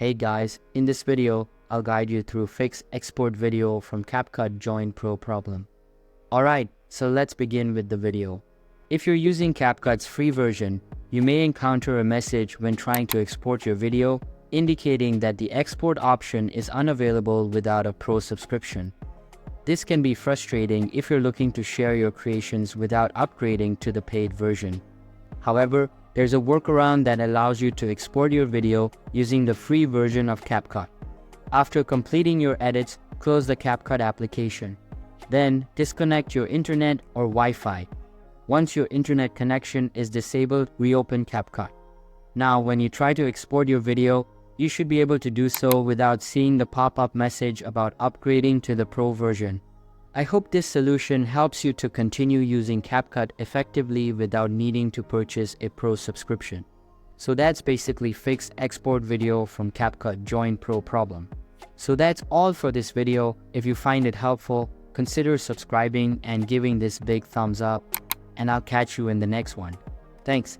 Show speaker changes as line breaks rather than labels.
Hey guys, in this video, I'll guide you through fix export video from CapCut Join Pro problem. Alright, so let's begin with the video. If you're using CapCut's free version, you may encounter a message when trying to export your video, indicating that the export option is unavailable without a Pro subscription. This can be frustrating if you're looking to share your creations without upgrading to the paid version. However, there's a workaround that allows you to export your video using the free version of CapCut. After completing your edits, close the CapCut application. Then, disconnect your internet or Wi-Fi. Once your internet connection is disabled, reopen CapCut. Now, when you try to export your video, you should be able to do so without seeing the pop-up message about upgrading to the Pro version. I hope this solution helps you to continue using CapCut effectively without needing to purchase a Pro subscription. So that's basically fix export video from CapCut Join Pro problem. So that's all for this video. If you find it helpful, consider subscribing and giving this big thumbs up, and I'll catch you in the next one. Thanks.